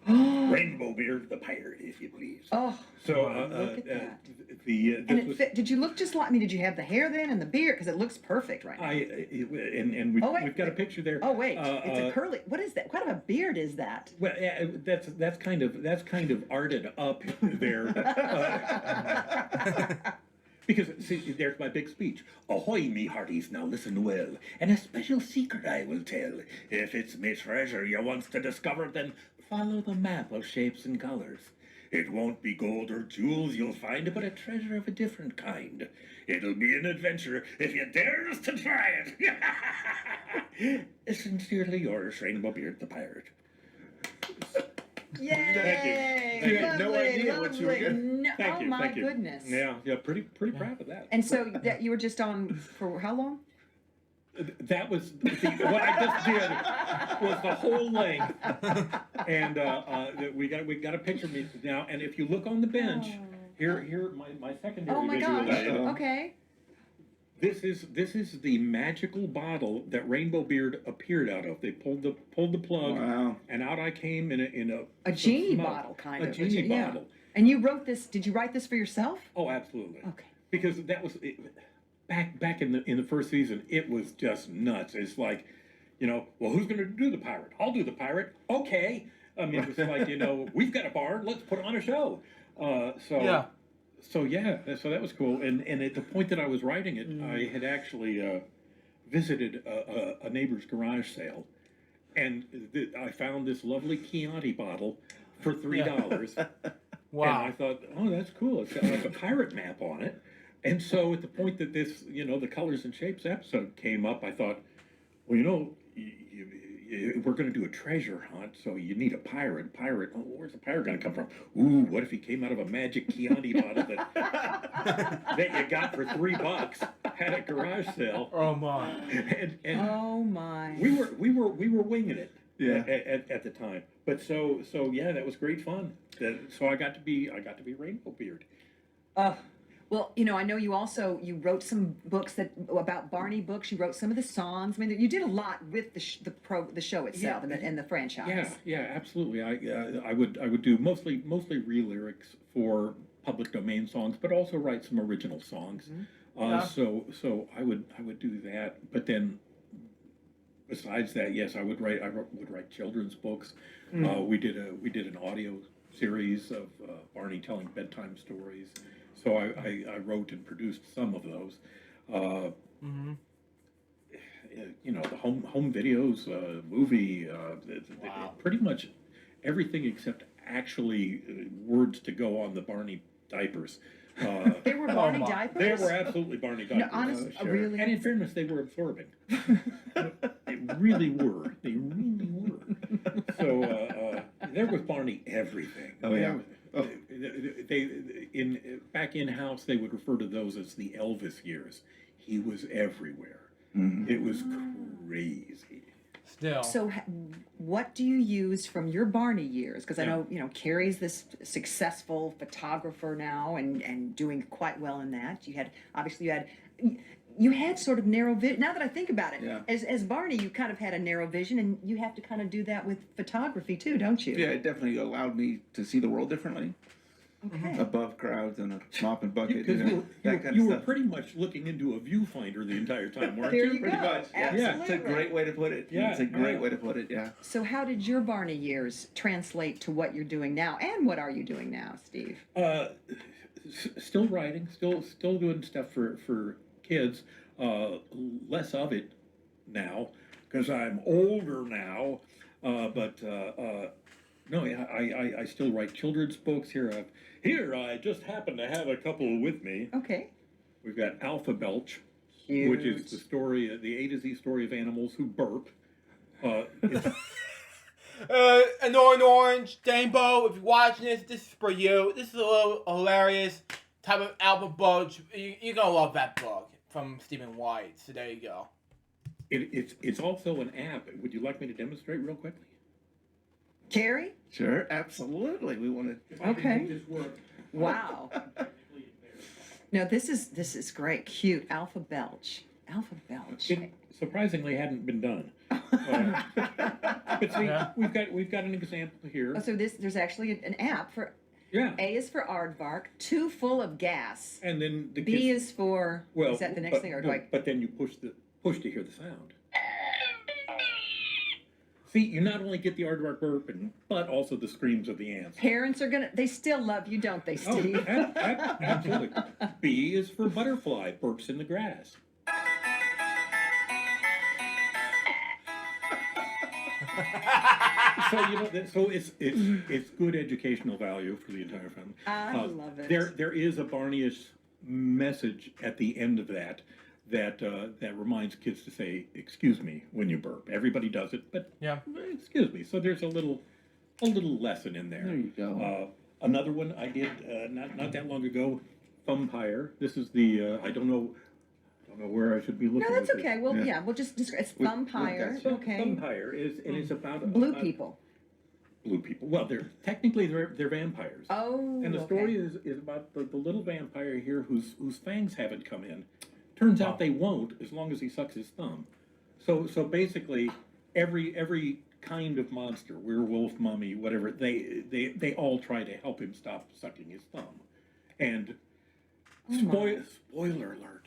Rainbow Beard the Pirate, if you please. Oh, So, look at that. this and it was, fit. Did you look just like? I mean, did you have the hair then and the beard? Because it looks perfect right now. we've, Oh, wait, we've got a wait. picture there. Oh wait, it's a curly. What is that? What kind of a beard is that? Well, yeah, that's kind of arted up there. Because, see, there's my big speech. Ahoy, me hearties, now listen well. And a special secret I will tell. If it's me treasure you wants to discover, then follow the map of shapes and colors. It won't be gold or jewels you'll find, but a treasure of a different kind. It'll be an adventure if you dares to try it. Sincerely yours, Rainbow Beard the Pirate. Yay! Thank you. You had no Lovely, idea what you were lovely. getting. No, Thank oh you, my thank you. goodness. Yeah, pretty proud of that. And so that you were just on for how long? That was what I just did was the whole length, and we got a picture of me now. And if you look on the bench, here my secondary Oh my visual gosh. aid. Okay. This is the magical bottle that Rainbow Beard appeared out of. They pulled the plug, Wow. and out I came in A some genie smoke. bottle, kind of. A genie Yeah. bottle. And you wrote this. Did you write this for yourself? Oh, absolutely. Okay. Because that was back in the first season. It was just nuts. It's like, well, who's going to do the pirate? I'll do the pirate. Okay. I mean, it was like, we've got a barn. Let's put on a show. Yeah. So that was cool. And at the point that I was writing it, I had actually visited a neighbor's garage sale, and I found this lovely Chianti bottle for $3. Wow. And I thought, oh, that's cool. It's got like a pirate map on it. And so at the point that this, the Colors and Shapes episode came up, I thought, well, we're going to do a treasure hunt, so you need a pirate. Oh, where's the pirate going to come from? Ooh, what if he came out of a magic Chianti bottle that you got for $3 at a garage sale? Oh my. And Oh my. we were winging it. Yeah. At the time, but so yeah, that was great fun. So I got to be Rainbow Beard. Well, I know you wrote some books about Barney books. You wrote some of the songs. I mean, you did a lot with the show itself and the franchise. Yeah, absolutely. I would do mostly re-lyrics for public domain songs, but also write some original songs. Yeah. So I would do that. But then, besides that, yes, I would write children's books. We did an audio series of Barney telling bedtime stories. So I wrote and produced some of those. The home videos, movie, Wow. pretty much everything except actually words to go on the Barney diapers. They were Barney my. diapers? They were absolutely Barney diapers. No, honestly, sure. really? And in fairness, they were absorbing. They really were. They really were. So there was Barney everything. Oh, yeah. Back in house, they would refer to those as the Elvis years. He was everywhere. Mhm. It was crazy. Still. So, what do you use from your Barney years? Because I know, Carrie's this successful photographer now and doing quite well in that. You had sort of narrow vision. Now that I think about it, Yeah. as Barney, you kind of had a narrow vision, and you have to kind of do that with photography too, don't you? Yeah, it definitely allowed me to see the world differently. Okay. Above crowds and a mop and bucket, Because that kind you of were stuff. pretty much looking into a viewfinder the entire time, weren't There you? you Pretty go. much. Absolutely. It's a great way to put it. Yeah, It's a great yeah. way to put it, yeah. So, how did your Barney years translate to what you're doing now, and what are you doing now, Steve? Still writing, still doing stuff for kids. Less of it now because I'm older now. But no, I still write children's books. Here I just happen to have a couple with me. Okay. We've got Alpha Belch, Huge. which is the story, the A to Z story of animals who burp. It's, Annoying Orange, Dainbow, if you're watching this is for you. This is a little hilarious type of Alpha Bulge. You're gonna love that book from Stephen White. So there you go. it's also an app. Would you like me to demonstrate real quickly? Carrie? Sure, absolutely. We want to. Okay. Make this work. Wow. No, this is great. Cute. Alpha Belch. Alpha Belch. It surprisingly hadn't been done. But see, Yeah. we've got an example here. Oh, so there's actually an app for Yeah. A is for aardvark, 2 full of gas. And then the B kids, is for is that the next thing or do I But then you push to hear the sound. See, you not only get the aardvark burp, but also the screams of the ants. parents are gonna they still love you, don't they, Oh, Steve? absolutely. B is for butterfly, burps in the grass. So it's good educational value for the entire family. I love it. There is a Barney-ish message at the end of that reminds kids to say "excuse me" when you burp. Everybody does it, but Yeah. excuse me. So there's a little lesson in there. There you go. Another one I did not that long ago. Thumpire. This is the I don't know where I should be looking. No, that's with this. okay. Well, Yeah. yeah, we'll just describe. It's We've thumpire. got So Okay. Thumpire is about Blue about people. Blue people. Well, they're vampires. Oh. And the story is about the little vampire here whose fangs haven't come in. Turns out they won't as long as he sucks his thumb. So basically, every kind of monster, werewolf, mummy, whatever, they all try to help him stop sucking his thumb. And spoiler alert.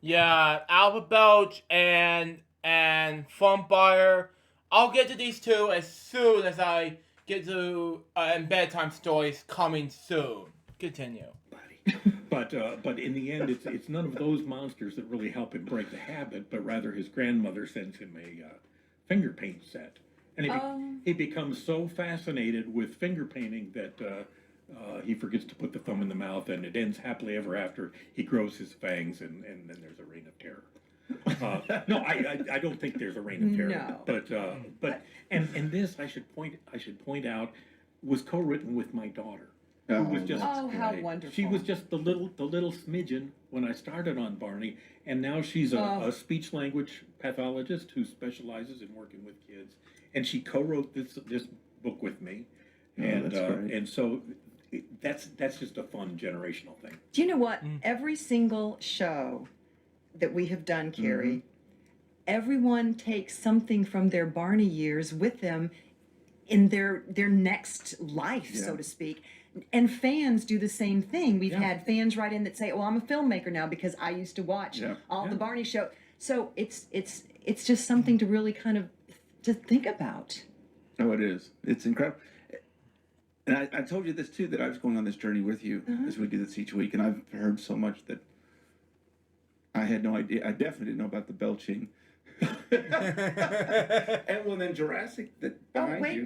Yeah, Alpha Belch and Funfire. I'll get to these two as soon as I get to and bedtime stories coming soon. Continue. But in the end, it's none of those monsters that really help him break the habit, but rather his grandmother sends him a finger paint set, and he becomes so fascinated with finger painting that he forgets to put the thumb in the mouth, and it ends happily ever after. He grows his fangs, and then there's a reign of terror. No, I don't think there's a reign of terror. No. But this I should point out was co-written with my daughter. Oh, Who was just Oh, how wonderful. She was just the little smidgen when I started on Barney, and now she's a speech language pathologist who specializes in working with kids, and she co-wrote this book with me, and that's great. and so that's just a fun generational thing. Do you know what? Every single show that we have done, Carrie, everyone takes something from their Barney years with them in their next life, so to speak. And fans do the same thing. We've had fans write in that say, "Oh, I'm a filmmaker now because I used to watch all the Barney show." So it's just something to really kind of to think about. Oh, it is. It's incredible. And I told you this too, that I was going on this journey with you as we do this each week, and I've heard so much that I had no idea. I definitely didn't know about the belching. And well, then Jurassic. Oh, wait,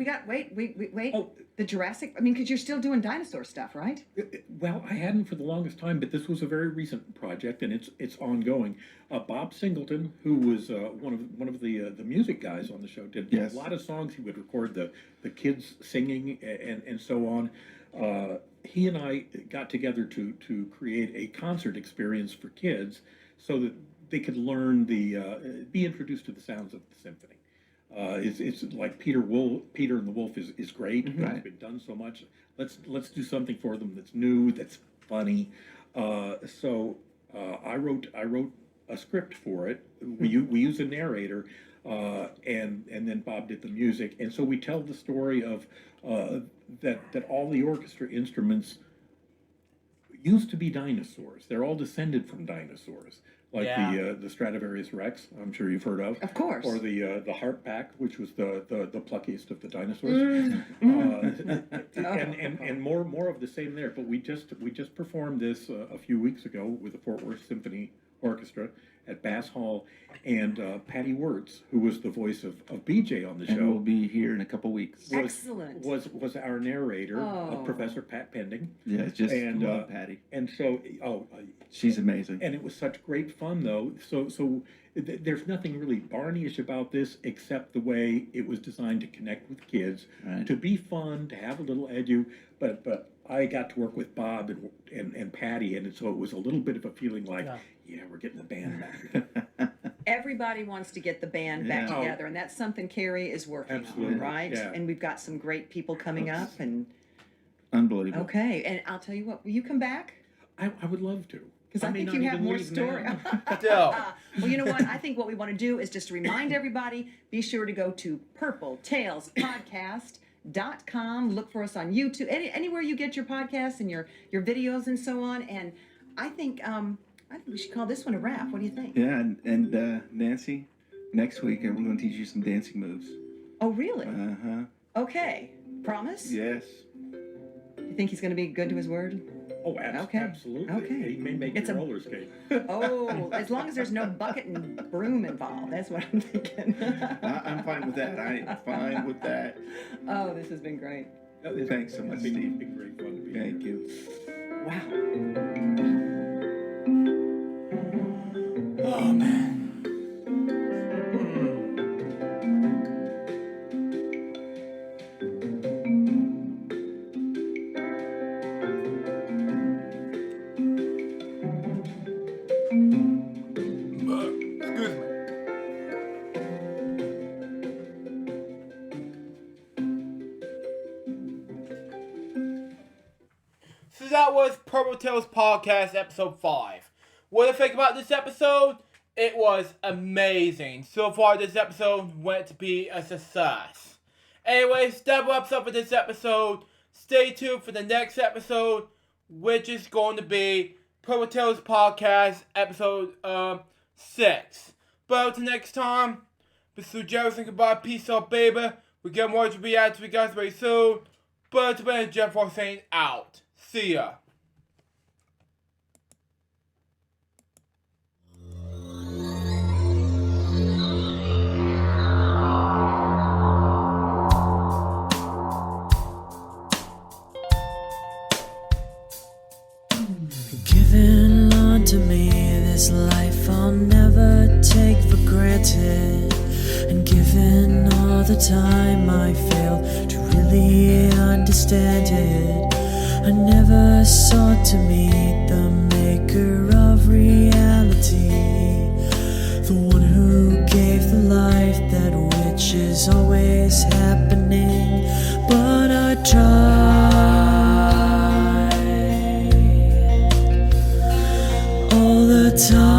wait. Oh. The Jurassic. I mean, because you're still doing dinosaur stuff, right? Well, I hadn't for the longest time, but this was a very recent project, and it's ongoing. Bob Singleton, who was one of the music guys on the show, did Yes. a lot of songs. He would record the kids singing and so on. He and I got together to create a concert experience for kids, so that they could learn be introduced to the sounds of the symphony. It's like Peter and the Wolf is great. Right. It's been done so much. Let's do something for them that's new, that's funny. So I wrote a script for it. We use a narrator, and then Bob did the music. And so we tell the story of that all the orchestra instruments used to be dinosaurs. They're all descended from dinosaurs. Like the Stradivarius Rex, I'm sure you've heard of. Of course. Or the Harp Pack, which was the pluckiest of the dinosaurs. And more of the same there. But we just performed this a few weeks ago with the Fort Worth Symphony Orchestra, at Bass Hall, and Patty Wirtz, who was the voice of BJ on the And we'll show, be here in a couple weeks. Excellent. was our narrator, Oh. Professor Pat Pending. Yeah, just And, love Patty. And so, She's amazing. and it was such great fun, though. So there's nothing really Barney-ish about this, except the way it was designed to connect with kids, Right. to be fun, to have a little edu. But I got to work with Bob and Patty, and so it was a little bit of a feeling like, yeah, we're getting the band back. Everybody wants to get the band back Yeah. together, and that's something Carrie is working Absolutely, on, right? yeah. And we've got some great people coming up, and Unbelievable. okay. And I'll tell you what, will you come back? I would love to. Because I may think not you have even more leave story. now. Still. Well, you know what? I think what we want to do is just to remind everybody, be sure to go to purpletailspodcast.com. Look for us on YouTube, anywhere you get your podcasts and your videos and so on. And I think we should call this one a wrap. What do you think? Yeah, and Nancy, next week we're going to teach you some dancing moves. Oh, really? Uh-huh. Okay. Promise? Yes. You think he's going to be good to his word? Oh, Okay. absolutely. Okay. He may make It's you a- roller skate. Oh, as long as there's no bucket and broom involved. That's what I'm thinking. I'm fine with that. I'm fine with that. Oh, this has been great. Thanks so much, It's been Steve. great fun to be Thank here. you. Wow. Oh, man. Excuse me. So that was Purple Tales Podcast Episode 5. What do you think about this episode? It was amazing. So far, this episode went to be a success. Anyways, that wraps up for this episode. Stay tuned for the next episode, which is going to be Purple Tales Podcast Episode 6. But until next time, this is Jerry saying goodbye. Peace out, baby. We get more to react to you guys very soon. But until then, Jeff was saying out. See ya. Given unto me this life I'll never take for granted, and given all the time I failed to really understand it, I never sought to meet the maker of reality, the one who gave the life that which is always happening, but I tried all the time.